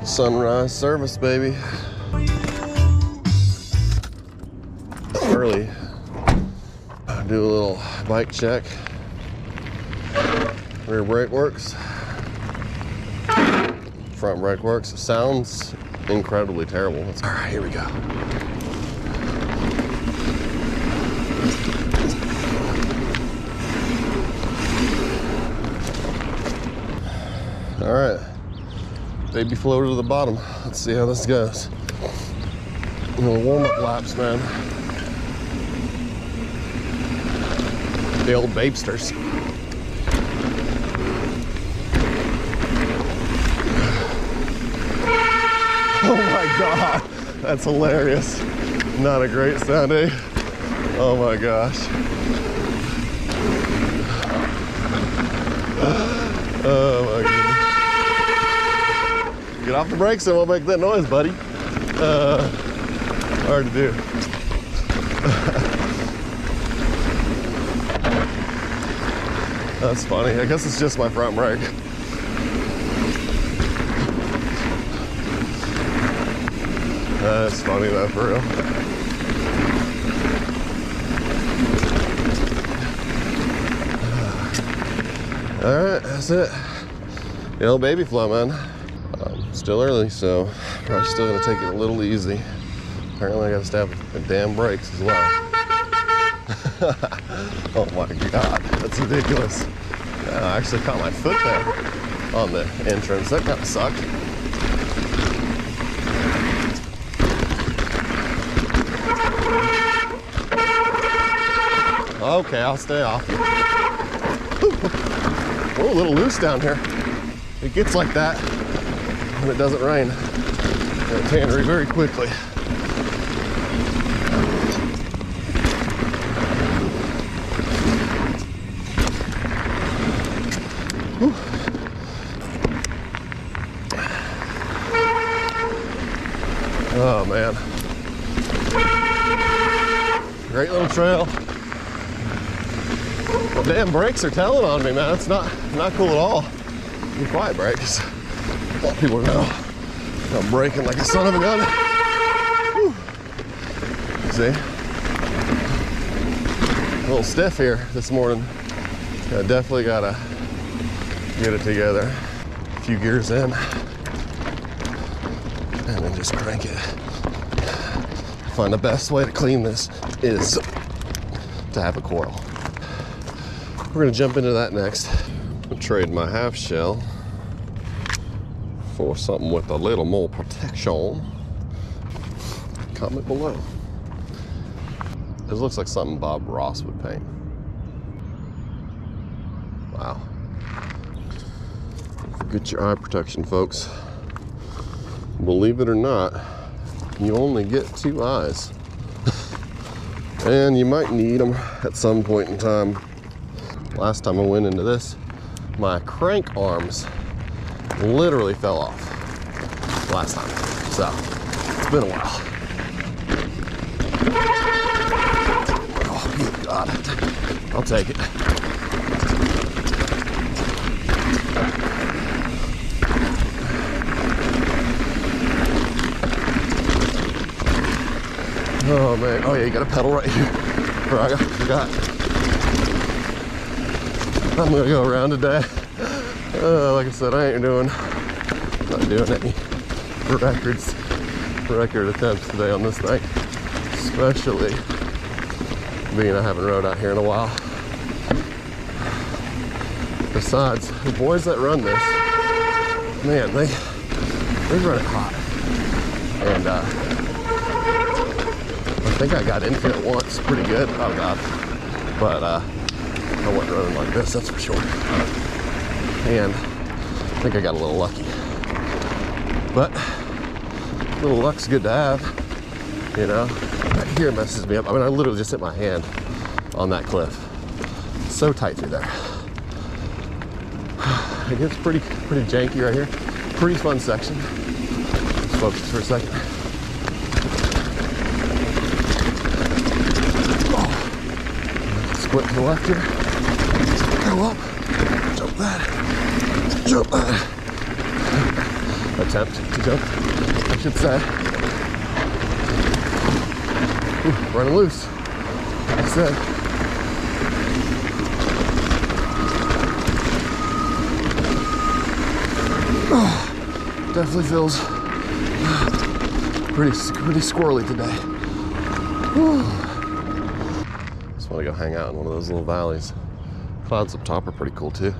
Sunrise service, baby. Early. Do a little bike check. Rear brake works. Front brake works. It sounds incredibly terrible. All right, here we go. All right, baby floater to the bottom. Let's see how this goes. A little warm-up laps, man. The old Babesters. Oh my God, that's hilarious. Not a great sound, eh? Oh my gosh. Oh my goodness. Get off the brakes and we'll make that noise, buddy. Hard to do. That's funny. I guess it's just my front brake. That's funny though, for real. All right, that's it. The old baby flow, man. Still early, so probably still gonna take it a little easy. Apparently I gotta stab the damn brakes as well. Oh my God, that's ridiculous. I actually caught my foot there on the entrance. That kind of sucked. Okay, I'll stay off. We're a little loose down here. It gets like that when it doesn't rain at Tannery very quickly. Whew. Oh man. Great little trail. The damn brakes are telling on me, man. It's not cool at all. Be quiet, brakes. I want people to know I'm braking like a son of a gun. Whew. See? A little stiff here this morning. I definitely gotta get it together. A few gears in, and then just crank it. I find the best way to clean this is to have a coil. We're gonna jump into that next. I'll trade my half shell for something with a little more protection. Comment below. This looks like something Bob Ross would paint. Wow. Get your eye protection, folks. Believe it or not, you only get 2 eyes. And you might need them at some point in time. Last time I went into this, my crank arms literally fell off last time. So, it's been a while. Oh, good God. I'll take it. Oh man, oh yeah, you got a pedal right here. I forgot. I'm gonna go around today. Like I said, I ain't not doing any record attempts today on this thing. Especially being I haven't rode out here in a while. Besides, the boys that run this, man, they run it hot. And I think I got into it once pretty good. Oh God. But I wasn't running like this, that's for sure. And I think I got a little lucky. But a little luck's good to have, you know. Right here messes me up. I mean, I literally just hit my hand on that cliff. So tight through there. It gets pretty janky right here. Pretty fun section. Let's focus for a second. Split to the left here. Go up. Jump that. Jump that. attempt to jump, I should say. Ooh, running loose. Like I said. Oh, definitely feels pretty squirrely today. Whew. Just want to go hang out in one of those little valleys. Clouds up top are pretty cool too.